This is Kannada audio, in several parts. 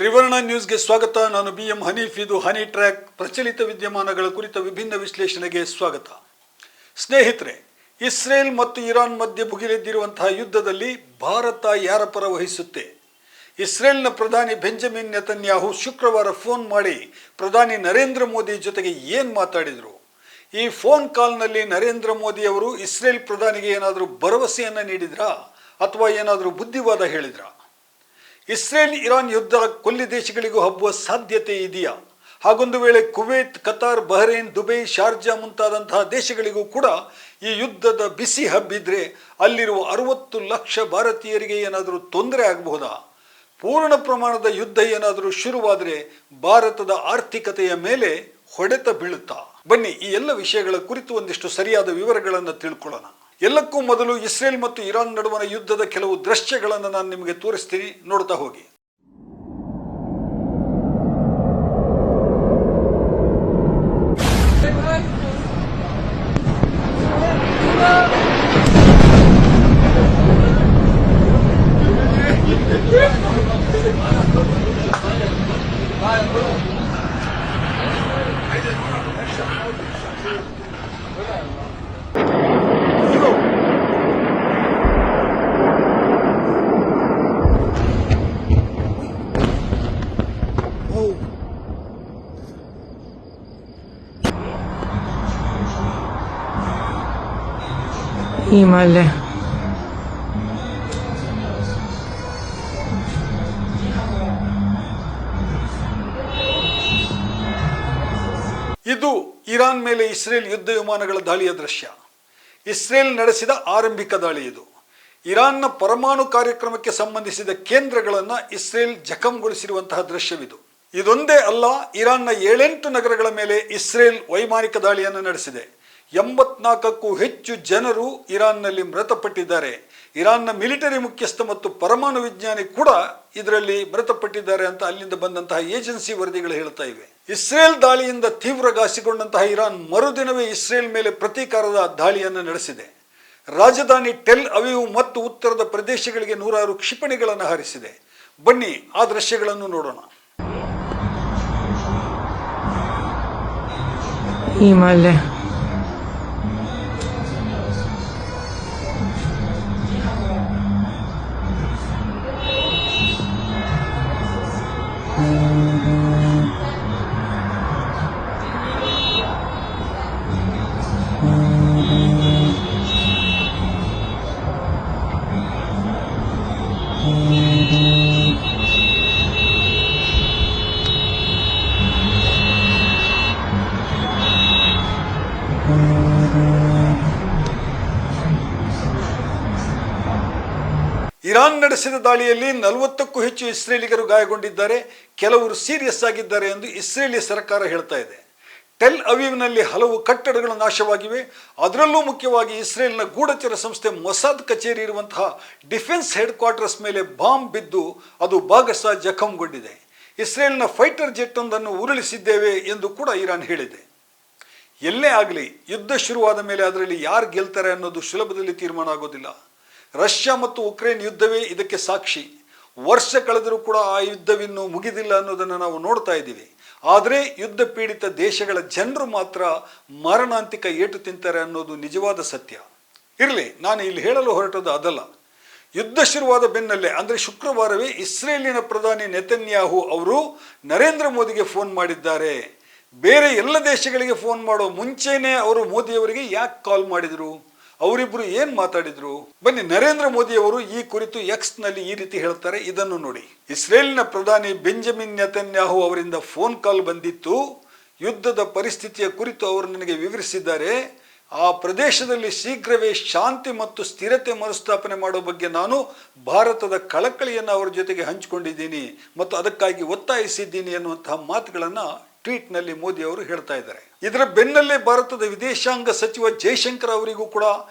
ತ್ರಿವರ್ಣ ನ್ಯೂಸ್ಗೆ ಸ್ವಾಗತ. ನಾನು BM ಹನೀಫ್. ಇದು ಹನಿ ಟ್ರ್ಯಾಕ್. ಪ್ರಚಲಿತ ವಿದ್ಯಮಾನಗಳ ಕುರಿತ ವಿಭಿನ್ನ ವಿಶ್ಲೇಷಣೆಗೆ ಸ್ವಾಗತ. ಸ್ನೇಹಿತರೆ, ಇಸ್ರೇಲ್ ಮತ್ತು ಇರಾನ್ ಮಧ್ಯೆ ಭುಗಿಲೆದ್ದಿರುವಂತಹ ಯುದ್ಧದಲ್ಲಿ ಭಾರತ ಯಾರ ಪರ ವಹಿಸುತ್ತೆ? ಇಸ್ರೇಲ್ನ ಪ್ರಧಾನಿ ಬೆಂಜಮಿನ್ ನೆತನ್ಯಾಹು ಶುಕ್ರವಾರ ಫೋನ್ ಮಾಡಿ ಪ್ರಧಾನಿ ನರೇಂದ್ರ ಮೋದಿ ಜೊತೆಗೆ ಏನು ಮಾತಾಡಿದರು? ಈ ಫೋನ್ ಕಾಲ್ನಲ್ಲಿ ನರೇಂದ್ರ ಮೋದಿ ಅವರು ಇಸ್ರೇಲ್ ಪ್ರಧಾನಿಗೆ ಏನಾದರೂ ಭರವಸೆಯನ್ನು ನೀಡಿದ್ರಾ ಅಥವಾ ಏನಾದರೂ ಬುದ್ಧಿವಾದ ಹೇಳಿದ್ರಾ? ಇಸ್ರೇಲ್ ಇರಾನ್ ಯುದ್ಧ ಕೊಲ್ಲಿ ದೇಶಗಳಿಗೂ ಹಬ್ಬುವ ಸಾಧ್ಯತೆ ಇದೆಯಾ? ಹಾಗೊಂದು ವೇಳೆ Kuwait, Qatar, Bahrain, Dubai, Sharjah ಮುಂತಾದಂತಹ ದೇಶಗಳಿಗೂ ಕೂಡ ಈ ಯುದ್ಧದ ಬಿಸಿ ಹಬ್ಬಿದ್ರೆ ಅಲ್ಲಿರುವ 60 ಲಕ್ಷ ಭಾರತೀಯರಿಗೆ ಏನಾದರೂ ತೊಂದರೆ ಆಗಬಹುದಾ? ಪೂರ್ಣ ಪ್ರಮಾಣದ ಯುದ್ಧ ಏನಾದರೂ ಶುರುವಾದರೆ ಭಾರತದ ಆರ್ಥಿಕತೆಯ ಮೇಲೆ ಹೊಡೆತ ಬೀಳುತ್ತಾ? ಬನ್ನಿ, ಈ ಎಲ್ಲ ವಿಷಯಗಳ ಕುರಿತು ಒಂದಿಷ್ಟು ಸರಿಯಾದ ವಿವರಗಳನ್ನು ತಿಳ್ಕೊಳ್ಳೋಣ. ಎಲ್ಲಕ್ಕೂ ಮೊದಲು ಇಸ್ರೇಲ್ ಮತ್ತು ಇರಾನ್ ನಡುವಣ ಯುದ್ಧದ ಕೆಲವು ದೃಶ್ಯಗಳನ್ನು ನಾನು ನಿಮಗೆ ತೋರಿಸ್ತೀನಿ, ನೋಡ್ತಾ ಹೋಗಿ. Imale. ಇದು ಇರಾನ್ ಮೇಲೆ ಇಸ್ರೇಲ್ ಯುದ್ಧ ವಿಮಾನಗಳ ದಾಳಿಯ ದೃಶ್ಯ. ಇಸ್ರೇಲ್ ನಡೆಸಿದ ಆರಂಭಿಕ ದಾಳಿ ಇದು. ಇರಾನ್ನ ಪರಮಾಣು ಕಾರ್ಯಕ್ರಮಕ್ಕೆ ಸಂಬಂಧಿಸಿದ ಕೇಂದ್ರಗಳನ್ನು ಇಸ್ರೇಲ್ ಜಖಂಗೊಳಿಸಿರುವಂತಹ ದೃಶ್ಯವಿದು. ಇದೊಂದೇ ಅಲ್ಲ, ಇರಾನ್ನ 7-8 ನಗರಗಳ ಮೇಲೆ ಇಸ್ರೇಲ್ ವೈಮಾನಿಕ ದಾಳಿಯನ್ನು ನಡೆಸಿದೆ. 84ಕ್ಕೂ ಹೆಚ್ಚು ಜನರು ಇರಾನ್ನಲ್ಲಿ ಮೃತಪಟ್ಟಿದ್ದಾರೆ. ಇರಾನ್ನ ಮಿಲಿಟರಿ ಮುಖ್ಯಸ್ಥ ಮತ್ತು ಪರಮಾಣು ವಿಜ್ಞಾನಿ ಕೂಡ ಇದರಲ್ಲಿ ಮೃತಪಟ್ಟಿದ್ದಾರೆ ಅಂತ ಅಲ್ಲಿಂದ ಬಂದಂತಹ ಏಜೆನ್ಸಿ ವರದಿಗಳು ಹೇಳ್ತಾ ಇವೆ. ಇಸ್ರೇಲ್ ದಾಳಿಯಿಂದ ತೀವ್ರ ಘಾಸಿಗೊಂಡಂತಹ ಇರಾನ್ ಮರುದಿನವೇ ಇಸ್ರೇಲ್ ಮೇಲೆ ಪ್ರತೀಕಾರದ ದಾಳಿಯನ್ನು ನಡೆಸಿದೆ. ರಾಜಧಾನಿ ಟೆಲ್ ಅವೀವ್ ಮತ್ತು ಉತ್ತರದ ಪ್ರದೇಶಗಳಿಗೆ 106 ಕ್ಷಿಪಣಿಗಳನ್ನು ಹಾರಿಸಿದೆ. ಬನ್ನಿ, ಆ ದೃಶ್ಯಗಳನ್ನು ನೋಡೋಣ. Imale. ಇರಾನ್ ನಡೆಸಿದ ದಾಳಿಯಲ್ಲಿ 40ಕ್ಕೂ ಹೆಚ್ಚು ಇಸ್ರೇಲಿಗರು ಗಾಯಗೊಂಡಿದ್ದಾರೆ, ಕೆಲವರು ಸೀರಿಯಸ್ ಆಗಿದ್ದಾರೆ ಎಂದು ಇಸ್ರೇಲಿ ಸರ್ಕಾರ ಹೇಳ್ತಾ ಇದೆ. ಟೆಲ್ ಅವೀವ್ನಲ್ಲಿ ಹಲವು ಕಟ್ಟಡಗಳು ನಾಶವಾಗಿವೆ. ಅದರಲ್ಲೂ ಮುಖ್ಯವಾಗಿ ಇಸ್ರೇಲ್ನ ಗೂಢಚರ ಸಂಸ್ಥೆ ಮೊಸಾದ್ ಕಚೇರಿ ಇರುವಂತಹ ಡಿಫೆನ್ಸ್ ಹೆಡ್ ಕ್ವಾರ್ಟರ್ಸ್ ಮೇಲೆ ಬಾಂಬ್ ಬಿದ್ದು ಅದು ಭಾಗಶಃ ಜಖಂಗೊಂಡಿದೆ. ಇಸ್ರೇಲ್ನ ಫೈಟರ್ ಜೆಟ್ ಒಂದನ್ನು ಉರುಳಿಸಿದ್ದೇವೆ ಎಂದು ಕೂಡ ಇರಾನ್ ಹೇಳಿದೆ. ಎಲ್ಲೇ ಆಗಲಿ, ಯುದ್ಧ ಶುರುವಾದ ಮೇಲೆ ಅದರಲ್ಲಿ ಯಾರು ಗೆಲ್ತಾರೆ ಅನ್ನೋದು ಸುಲಭದಲ್ಲಿ ತೀರ್ಮಾನ ಆಗೋದಿಲ್ಲ. ರಷ್ಯಾ ಮತ್ತು ಉಕ್ರೇನ್ ಯುದ್ಧವೇ ಇದಕ್ಕೆ ಸಾಕ್ಷಿ. ವರ್ಷ ಕಳೆದರೂ ಕೂಡ ಆ ಯುದ್ಧವಿನ್ನೂ ಮುಗಿದಿಲ್ಲ ಅನ್ನೋದನ್ನು ನಾವು ನೋಡ್ತಾ ಇದ್ದೀವಿ. ಆದರೆ ಯುದ್ಧ ಪೀಡಿತ ದೇಶಗಳ ಜನರು ಮಾತ್ರ ಮಾರಣಾಂತಿಕ ಏಟು ತಿಂತಾರೆ ಅನ್ನೋದು ನಿಜವಾದ ಸತ್ಯ. ಇರಲಿ, ನಾನು ಇಲ್ಲಿ ಹೇಳಲು ಹೊರಟದ್ದು ಅದಲ್ಲ. ಯುದ್ಧ ಶುರುವಾದ ಬೆನ್ನಲ್ಲೇ ಅಂದರೆ ಶುಕ್ರವಾರವೇ ಇಸ್ರೇಲಿನ ಪ್ರಧಾನಿ ನೆತನ್ಯಾಹು ಅವರು ನರೇಂದ್ರ ಮೋದಿಗೆ ಫೋನ್ ಮಾಡಿದ್ದಾರೆ. ಬೇರೆ ಎಲ್ಲ ದೇಶಗಳಿಗೆ ಫೋನ್ ಮಾಡೋ ಮುಂಚೆನೇ ಅವರು ಮೋದಿಯವರಿಗೆ ಯಾಕೆ ಕಾಲ್ ಮಾಡಿದರು? ಅವರಿಬ್ಬರು ಏನು ಮಾತಾಡಿದ್ರು? ಬನ್ನಿ, ನರೇಂದ್ರ ಮೋದಿ ಅವರು ಈ ಕುರಿತು ಎಕ್ಸ್ನಲ್ಲಿ ಈ ರೀತಿ ಹೇಳ್ತಾರೆ, ಇದನ್ನು ನೋಡಿ. ಇಸ್ರೇಲ್ನ ಪ್ರಧಾನಿ ಬೆಂಜಮಿನ್ ನೆತನ್ಯಾಹು ಅವರಿಂದ ಫೋನ್ ಕಾಲ್ ಬಂದಿತ್ತು. ಯುದ್ಧದ ಪರಿಸ್ಥಿತಿಯ ಕುರಿತು ಅವರು ನನಗೆ ವಿವರಿಸಿದ್ದಾರೆ. ಆ ಪ್ರದೇಶದಲ್ಲಿ ಶೀಘ್ರವೇ ಶಾಂತಿ ಮತ್ತು ಸ್ಥಿರತೆ ಮರುಸ್ಥಾಪನೆ ಮಾಡೋ ಬಗ್ಗೆ ನಾನು ಭಾರತದ ಕಳಕಳಿಯನ್ನು ಅವರ ಜೊತೆಗೆ ಹಂಚಿಕೊಂಡಿದ್ದೀನಿ ಮತ್ತು ಅದಕ್ಕಾಗಿ ಒತ್ತಾಯಿಸಿದ್ದೀನಿ ಎನ್ನುವಂತಹ ಮಾತುಗಳನ್ನು ಟ್ವೀಟ್ನಲ್ಲಿ ಮೋದಿ ಅವರು ಹೇಳ್ತಾ ಇದ್ದಾರೆ. ಇದರ ಬೆನ್ನಲ್ಲೇ ಭಾರತದ ವಿದೇಶಾಂಗ ಸಚಿವ ಜೈಶಂಕರ್ ಅವರಿಗೂ ಕೂಡ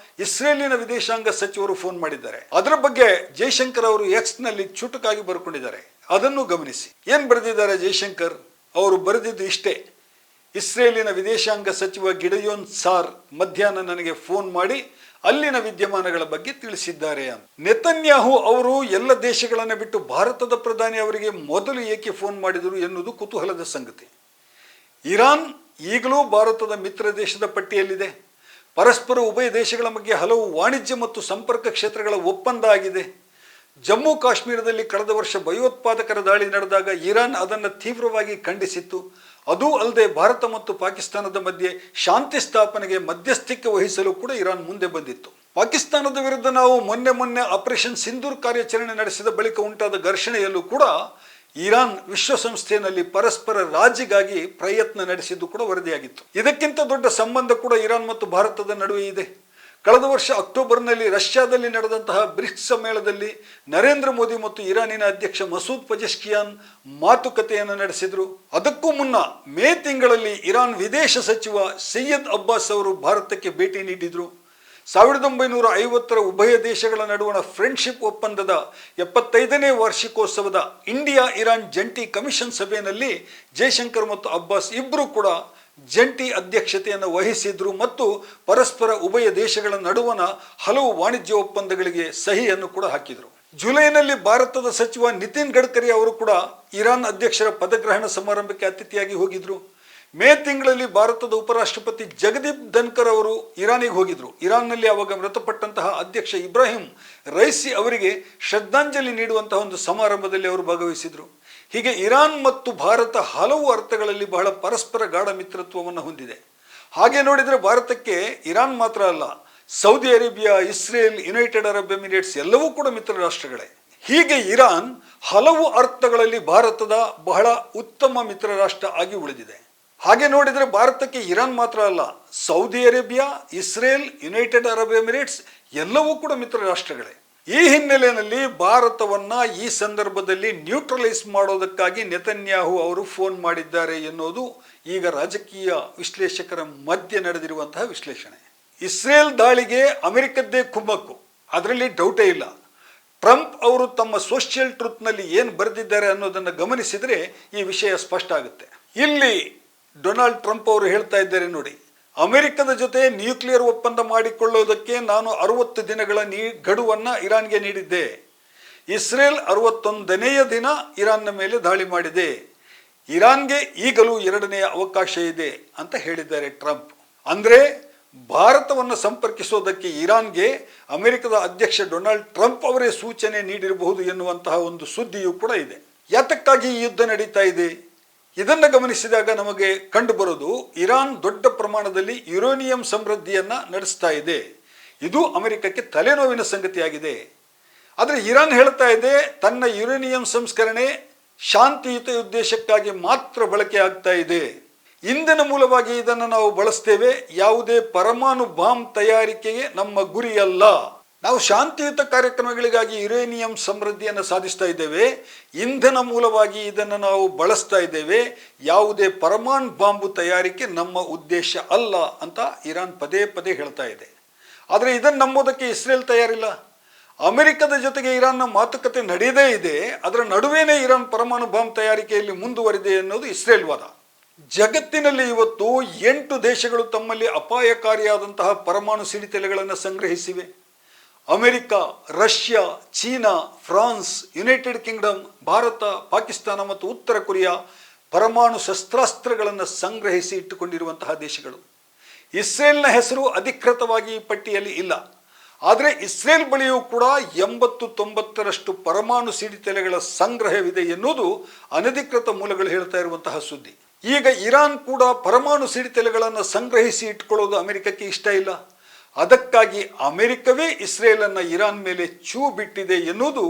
ಇಸ್ರೇಲಿನ ವಿದೇಶಾಂಗ ಸಚಿವರು ಫೋನ್ ಮಾಡಿದ್ದಾರೆ. ಅದರ ಬಗ್ಗೆ ಜೈಶಂಕರ್ ಅವರು ಎಕ್ಸ್ನಲ್ಲಿ ಚುಟುಕಾಗಿ ಬರ್ಕೊಂಡಿದ್ದಾರೆ. ಅದನ್ನು ಗಮನಿಸಿ. ಏನು ಬರೆದಿದ್ದಾರೆ ಜೈಶಂಕರ್ ಅವರು? ಬರೆದಿದ್ದು ಇಷ್ಟೇ: ಇಸ್ರೇಲಿನ ವಿದೇಶಾಂಗ ಸಚಿವ ಗಿಡೆಯೋನ್ ಸಾರ್ ಮಧ್ಯಾಹ್ನ ನನಗೆ ಫೋನ್ ಮಾಡಿ ಅಲ್ಲಿನ ವಿದ್ಯಮಾನಗಳ ಬಗ್ಗೆ ತಿಳಿಸಿದ್ದಾರೆ ಅಂತ. ನೆತನ್ಯಾಹು ಅವರು ಎಲ್ಲ ದೇಶಗಳನ್ನು ಬಿಟ್ಟು ಭಾರತದ ಪ್ರಧಾನಿ ಅವರಿಗೆ ಮೊದಲು ಏಕೆ ಫೋನ್ ಮಾಡಿದರು ಎನ್ನುವುದು ಕುತೂಹಲದ ಸಂಗತಿ. ಇರಾನ್ ಈಗಲೂ ಭಾರತದ ಮಿತ್ರ ದೇಶದ ಪಟ್ಟಿಯಲ್ಲಿದೆ. ಪರಸ್ಪರ ಉಭಯ ದೇಶಗಳ ಬಗ್ಗೆ ಹಲವು ವಾಣಿಜ್ಯ ಮತ್ತು ಸಂಪರ್ಕ ಕ್ಷೇತ್ರಗಳ ಒಪ್ಪಂದ ಆಗಿದೆ. ಜಮ್ಮು ಕಾಶ್ಮೀರದಲ್ಲಿ ಕಳೆದ ವರ್ಷ ಭಯೋತ್ಪಾದಕರ ದಾಳಿ ನಡೆದಾಗ ಇರಾನ್ ಅದನ್ನು ತೀವ್ರವಾಗಿ ಖಂಡಿಸಿತ್ತು. ಅದೂ ಅಲ್ಲದೆ ಭಾರತ ಮತ್ತು ಪಾಕಿಸ್ತಾನದ ಮಧ್ಯೆ ಶಾಂತಿ ಸ್ಥಾಪನೆಗೆ ಮಧ್ಯಸ್ಥಿಕೆ ವಹಿಸಲು ಕೂಡ ಇರಾನ್ ಮುಂದೆ ಬಂದಿತ್ತು. ಪಾಕಿಸ್ತಾನದ ವಿರುದ್ಧ ನಾವು ಮೊನ್ನೆ ಆಪರೇಷನ್ ಸಿಂಧೂರ್ ಕಾರ್ಯಾಚರಣೆ ನಡೆಸಿದ ಬಳಿಕ ಉಂಟಾದ ಘರ್ಷಣೆಯಲ್ಲೂ ಕೂಡ ಇರಾನ್ ವಿಶ್ವಸಂಸ್ಥೆಯಲ್ಲಿ ಪರಸ್ಪರ ರಾಜಿಗಾಗಿ ಪ್ರಯತ್ನ ನಡೆಸಿದ್ದು ಕೂಡ ವರದಿಯಾಗಿತ್ತು. ಇದಕ್ಕಿಂತ ದೊಡ್ಡ ಸಂಬಂಧ ಕೂಡ ಇರಾನ್ ಮತ್ತು ಭಾರತದ ನಡುವೆ ಇದೆ. ಕಳೆದ ವರ್ಷ ಅಕ್ಟೋಬರ್ನಲ್ಲಿ ರಷ್ಯಾದಲ್ಲಿ ನಡೆದಂತಹ ಬ್ರಿಕ್ಸ್ ಸಮ್ಮೇಳನದಲ್ಲಿ ನರೇಂದ್ರ ಮೋದಿ ಮತ್ತು ಇರಾನಿನ ಅಧ್ಯಕ್ಷ ಮಸೂದ್ ಪಜೆಶ್ಕಿಯಾನ್ ಮಾತುಕತೆಯನ್ನು ನಡೆಸಿದರು. ಅದಕ್ಕೂ ಮುನ್ನ ಮೇ ತಿಂಗಳಲ್ಲಿ ಇರಾನ್ ವಿದೇಶ ಸಚಿವ ಸೈಯದ್ ಅಬ್ಬಾಸ್ ಅವರು ಭಾರತಕ್ಕೆ ಭೇಟಿ ನೀಡಿದರು. 1950ರ ಉಭಯ ದೇಶಗಳ ನಡುವಣ ಫ್ರೆಂಡ್ಶಿಪ್ ಒಪ್ಪಂದದ 75ನೇ ವಾರ್ಷಿಕೋತ್ಸವದ ಇಂಡಿಯಾ ಇರಾನ್ ಜಂಟಿ ಕಮಿಷನ್ ಸಭೆಯಲ್ಲಿ ಜೈಶಂಕರ್ ಮತ್ತು ಅಬ್ಬಾಸ್ ಇಬ್ಬರು ಕೂಡ ಜಂಟಿ ಅಧ್ಯಕ್ಷತೆಯನ್ನು ವಹಿಸಿದ್ರು ಮತ್ತು ಪರಸ್ಪರ ಉಭಯ ದೇಶಗಳ ನಡುವಣ ಹಲವು ವಾಣಿಜ್ಯ ಒಪ್ಪಂದಗಳಿಗೆ ಸಹಿಯನ್ನು ಕೂಡ ಹಾಕಿದರು. ಜುಲೈನಲ್ಲಿ ಭಾರತದ ಸಚಿವ ನಿತಿನ್ ಗಡ್ಕರಿ ಅವರು ಕೂಡ ಇರಾನ್ ಅಧ್ಯಕ್ಷರ ಪದಗ್ರಹಣ ಸಮಾರಂಭಕ್ಕೆ ಅತಿಥಿಯಾಗಿ ಹೋಗಿದ್ರು. ಮೇ ತಿಂಗಳಲ್ಲಿ ಭಾರತದ ಉಪರಾಷ್ಟ್ರಪತಿ ಜಗದೀಪ್ ಧನ್ಕರ್ ಅವರು ಇರಾನಿಗೆ ಹೋಗಿದ್ರು. ಇರಾನ್ನಲ್ಲಿ ಆವಾಗ ಮೃತಪಟ್ಟಂತಹ ಅಧ್ಯಕ್ಷ ಇಬ್ರಾಹಿಂ ರೈಸಿ ಅವರಿಗೆ ಶ್ರದ್ಧಾಂಜಲಿ ನೀಡುವಂತಹ ಒಂದು ಸಮಾರಂಭದಲ್ಲಿ ಅವರು ಭಾಗವಹಿಸಿದರು. ಹೀಗೆ ಇರಾನ್ ಮತ್ತು ಭಾರತ ಹಲವು ಅರ್ಥಗಳಲ್ಲಿ ಬಹಳ ಪರಸ್ಪರ ಗಾಢ ಮಿತ್ರತ್ವವನ್ನು ಹೊಂದಿದೆ. ಹಾಗೆ ನೋಡಿದರೆ ಭಾರತಕ್ಕೆ ಇರಾನ್ ಮಾತ್ರ ಅಲ್ಲ, Saudi Arabia, Israel, United Arab Emirates ಎಲ್ಲವೂ ಕೂಡ ಮಿತ್ರ ರಾಷ್ಟ್ರಗಳೇ. ಹೀಗೆ ಇರಾನ್ ಹಲವು ಅರ್ಥಗಳಲ್ಲಿ ಭಾರತದ ಬಹಳ ಉತ್ತಮ ಮಿತ್ರ ರಾಷ್ಟ್ರ ಆಗಿ ಉಳಿದಿದೆ. ಹಾಗೆ ನೋಡಿದರೆ ಭಾರತಕ್ಕೆ ಇರಾನ್ ಮಾತ್ರ ಅಲ್ಲ, Saudi Arabia, Israel, United Arab Emirates ಎಲ್ಲವೂ ಕೂಡ ಮಿತ್ರ ರಾಷ್ಟ್ರಗಳೇ. ಈ ಹಿನ್ನೆಲೆಯಲ್ಲಿ ಭಾರತವನ್ನ ಈ ಸಂದರ್ಭದಲ್ಲಿ ನ್ಯೂಟ್ರಲೈಸ್ ಮಾಡೋದಕ್ಕಾಗಿ ನೆತನ್ಯಾಹು ಅವರು ಫೋನ್ ಮಾಡಿದ್ದಾರೆ ಎನ್ನುವುದು ಈಗ ರಾಜಕೀಯ ವಿಶ್ಲೇಷಕರ ಮಧ್ಯೆ ನಡೆದಿರುವಂತಹ ವಿಶ್ಲೇಷಣೆ. ಇಸ್ರೇಲ್ ದಾಳಿಗೆ ಅಮೆರಿಕದ್ದೇ ಕುಮ್ಮಕ್ಕು, ಅದರಲ್ಲಿ ಡೌಟೇ ಇಲ್ಲ. ಟ್ರಂಪ್ ಅವರು ತಮ್ಮ ಸೋಷಿಯಲ್ ಟ್ರೂತ್ನಲ್ಲಿ ಏನು ಬರೆದಿದ್ದಾರೆ ಅನ್ನೋದನ್ನು ಗಮನಿಸಿದರೆ ಈ ವಿಷಯ ಸ್ಪಷ್ಟ ಆಗುತ್ತೆ. ಇಲ್ಲಿ ಡೊನಾಲ್ಡ್ ಟ್ರಂಪ್ ಅವರು ಹೇಳ್ತಾ ಇದ್ದಾರೆ ನೋಡಿ, ಅಮೆರಿಕದ ಜೊತೆ ನ್ಯೂಕ್ಲಿಯರ್ ಒಪ್ಪಂದ ಮಾಡಿಕೊಳ್ಳುವುದಕ್ಕೆ ನಾನು 60 ದಿನಗಳ ಗಡುವನ್ನು ಇರಾನ್ಗೆ ನೀಡಿದ್ದೆ. ಇಸ್ರೇಲ್ 61ನೇಯ ದಿನ ಇರಾನ್ನ ಮೇಲೆ ದಾಳಿ ಮಾಡಿದೆ. ಇರಾನ್ಗೆ ಈಗಲೂ 2ನೇ ಅವಕಾಶ ಇದೆ ಅಂತ ಹೇಳಿದ್ದಾರೆ ಟ್ರಂಪ್. ಅಂದರೆ ಭಾರತವನ್ನು ಸಂಪರ್ಕಿಸೋದಕ್ಕೆ ಇರಾನ್ಗೆ ಅಮೆರಿಕದ ಅಧ್ಯಕ್ಷ ಡೊನಾಲ್ಡ್ ಟ್ರಂಪ್ ಅವರೇ ಸೂಚನೆ ನೀಡಿರಬಹುದು ಎನ್ನುವಂತಹ ಒಂದು ಸುದ್ದಿಯೂ ಕೂಡ ಇದೆ. ಯಾತಕ್ಕಾಗಿ ಈ ಯುದ್ಧ ನಡೀತಾ ಇದೆ? ಇದನ್ನು ಗಮನಿಸಿದಾಗ ನಮಗೆ ಕಂಡು ಬರೋದು, ಇರಾನ್ ದೊಡ್ಡ ಪ್ರಮಾಣದಲ್ಲಿ ಯುರೇನಿಯಂ ಸಮೃದ್ಧಿಯನ್ನು ನಡೆಸ್ತಾ ಇದೆ. ಇದು ಅಮೆರಿಕಕ್ಕೆ ತಲೆನೋವಿನ ಸಂಗತಿಯಾಗಿದೆ. ಆದರೆ ಇರಾನ್ ಹೇಳ್ತಾ ಇದೆ ತನ್ನ ಯುರೇನಿಯಂ ಸಂಸ್ಕರಣೆ ಶಾಂತಿಯುತ ಉದ್ದೇಶಕ್ಕಾಗಿ ಮಾತ್ರ ಬಳಕೆ ಆಗ್ತಾ ಇದೆ. ಇಂಧನ ಮೂಲವಾಗಿ ಇದನ್ನು ನಾವು ಬಳಸ್ತೇವೆ, ಯಾವುದೇ ಪರಮಾಣು ಬಾಂಬ್ ತಯಾರಿಕೆಗೆ ನಮ್ಮ ಗುರಿಯಲ್ಲ. ನಾವು ಶಾಂತಿಯುತ ಕಾರ್ಯಕ್ರಮಗಳಿಗಾಗಿ ಯುರೇನಿಯಂ ಸಮೃದ್ಧಿಯನ್ನು ಸಾಧಿಸ್ತಾ ಇದ್ದೇವೆ, ಇಂಧನ ಮೂಲವಾಗಿ ಇದನ್ನು ನಾವು ಬಳಸ್ತಾ ಇದ್ದೇವೆ, ಯಾವುದೇ ಪರಮಾಣು ಬಾಂಬು ತಯಾರಿಕೆ ನಮ್ಮ ಉದ್ದೇಶ ಅಲ್ಲ ಅಂತ ಇರಾನ್ ಪದೇ ಪದೇ ಹೇಳ್ತಾ ಇದೆ. ಆದರೆ ಇದನ್ನು ನಂಬೋದಕ್ಕೆ ಇಸ್ರೇಲ್ ತಯಾರಿಲ್ಲ. ಅಮೆರಿಕದ ಜೊತೆಗೆ ಇರಾನ್ನ ಮಾತುಕತೆ ನಡೆಯದೇ ಇದೆ, ಅದರ ನಡುವೆನೇ ಇರಾನ್ ಪರಮಾಣು ಬಾಂಬ್ ತಯಾರಿಕೆಯಲ್ಲಿ ಮುಂದುವರಿದೆ ಅನ್ನೋದು ಇಸ್ರೇಲ್ ವಾದ. ಜಗತ್ತಿನಲ್ಲಿ ಇವತ್ತು 8 ದೇಶಗಳು ತಮ್ಮಲ್ಲಿ ಅಪಾಯಕಾರಿಯಾದಂತಹ ಪರಮಾಣು ಸಿಡಿತಲೆಗಳನ್ನು ಸಂಗ್ರಹಿಸಿವೆ. America, Russia, China, France, United Kingdom, Bharat, Pakistan ಮತ್ತು ಉತ್ತರ ಕೊರಿಯಾ ಪರಮಾಣು ಶಸ್ತ್ರಾಸ್ತ್ರಗಳನ್ನು ಸಂಗ್ರಹಿಸಿ ಇಟ್ಟುಕೊಂಡಿರುವಂತಹ ದೇಶಗಳು. ಇಸ್ರೇಲ್ನ ಹೆಸರು ಅಧಿಕೃತವಾಗಿ ಈ ಪಟ್ಟಿಯಲ್ಲಿ ಇಲ್ಲ. ಆದರೆ ಇಸ್ರೇಲ್ ಬಳಿಯೂ ಕೂಡ 80-90ರಷ್ಟು ಪರಮಾಣು ಸಿಡಿತಲೆಗಳ ಸಂಗ್ರಹವಿದೆ ಎನ್ನುವುದು ಅನಧಿಕೃತ ಮೂಲಗಳು ಹೇಳ್ತಾ ಇರುವಂತಹ ಸುದ್ದಿ. ಈಗ ಇರಾನ್ ಕೂಡ ಪರಮಾಣು ಸಿಡಿತಲೆಗಳನ್ನು ಸಂಗ್ರಹಿಸಿ ಇಟ್ಕೊಳ್ಳೋದು ಅಮೆರಿಕಕ್ಕೆ ಇಷ್ಟ ಇಲ್ಲ. ಅದಕ್ಕಾಗಿ ಅಮೆರಿಕವೇ ಇಸ್ರೇಲನ್ನು ಇರಾನ್ ಮೇಲೆ ಚೂ ಬಿಟ್ಟಿದೆ ಎನ್ನುವುದು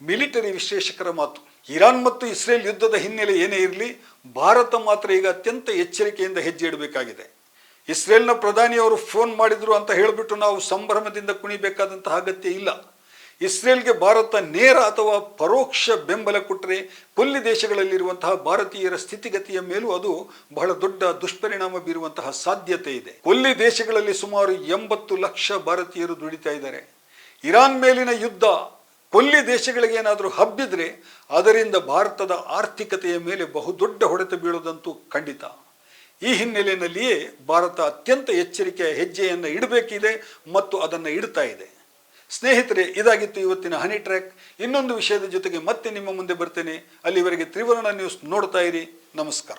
ಮಿಲಿಟರಿ ವಿಶ್ಲೇಷಕರ ಮಾತು. ಇರಾನ್ ಮತ್ತು ಇಸ್ರೇಲ್ ಯುದ್ಧದ ಹಿನ್ನೆಲೆ ಏನೇ ಇರಲಿ, ಭಾರತ ಮಾತ್ರ ಈಗ ಅತ್ಯಂತ ಎಚ್ಚರಿಕೆಯಿಂದ ಹೆಜ್ಜೆ ಇಡಬೇಕಾಗಿದೆ. ಇಸ್ರೇಲ್ನ ಪ್ರಧಾನಿಯವರು ಫೋನ್ ಮಾಡಿದ್ರು ಅಂತ ಹೇಳಿಬಿಟ್ಟು ನಾವು ಸಂಭ್ರಮದಿಂದ ಕುಣಿಬೇಕಾದಂತಹ ಅಗತ್ಯ ಇಲ್ಲ. ಇಸ್ರೇಲ್ಗೆ ಭಾರತ ನೇರ ಅಥವಾ ಪರೋಕ್ಷ ಬೆಂಬಲ ಕೊಟ್ಟರೆ ಕೊಲ್ಲಿ ದೇಶಗಳಲ್ಲಿರುವಂತಹ ಭಾರತೀಯರ ಸ್ಥಿತಿಗತಿಯ ಮೇಲೂ ಅದು ಬಹಳ ದೊಡ್ಡ ದುಷ್ಪರಿಣಾಮ ಬೀರುವಂತಹ ಸಾಧ್ಯತೆ ಇದೆ. ಕೊಲ್ಲಿ ದೇಶಗಳಲ್ಲಿ ಸುಮಾರು 80 ಲಕ್ಷ ಭಾರತೀಯರು ದುಡಿತಾ ಇದ್ದಾರೆ. ಇರಾನ್ ಮೇಲಿನ ಯುದ್ಧ ಕೊಲ್ಲಿ ದೇಶಗಳಿಗೆ ಏನಾದರೂ ಹಬ್ಬಿದ್ರೆ ಅದರಿಂದ ಭಾರತದ ಆರ್ಥಿಕತೆಯ ಮೇಲೆ ಬಹುದೊಡ್ಡ ಹೊಡೆತ ಬೀಳೋದಂತೂ ಖಂಡಿತ. ಈ ಹಿನ್ನೆಲೆಯಲ್ಲಿಯೇ ಭಾರತ ಅತ್ಯಂತ ಎಚ್ಚರಿಕೆಯ ಹೆಜ್ಜೆಯನ್ನು ಇಡಬೇಕಿದೆ ಮತ್ತು ಅದನ್ನು ಇಡ್ತಾ ಇದೆ. ಸ್ನೇಹಿತರೆ, ಇದಾಗಿತ್ತು ಇವತ್ತಿನ ಹನಿ ಟ್ರ್ಯಾಕ್. ಇನ್ನೊಂದು ವಿಷಯದ ಜೊತೆಗೆ ಮತ್ತೆ ನಿಮ್ಮ ಮುಂದೆ ಬರ್ತೇನೆ. ಅಲ್ಲಿವರೆಗೆ ತ್ರಿವರ್ಣ ನ್ಯೂಸ್ ನೋಡ್ತಾ ಇರಿ. ನಮಸ್ಕಾರ.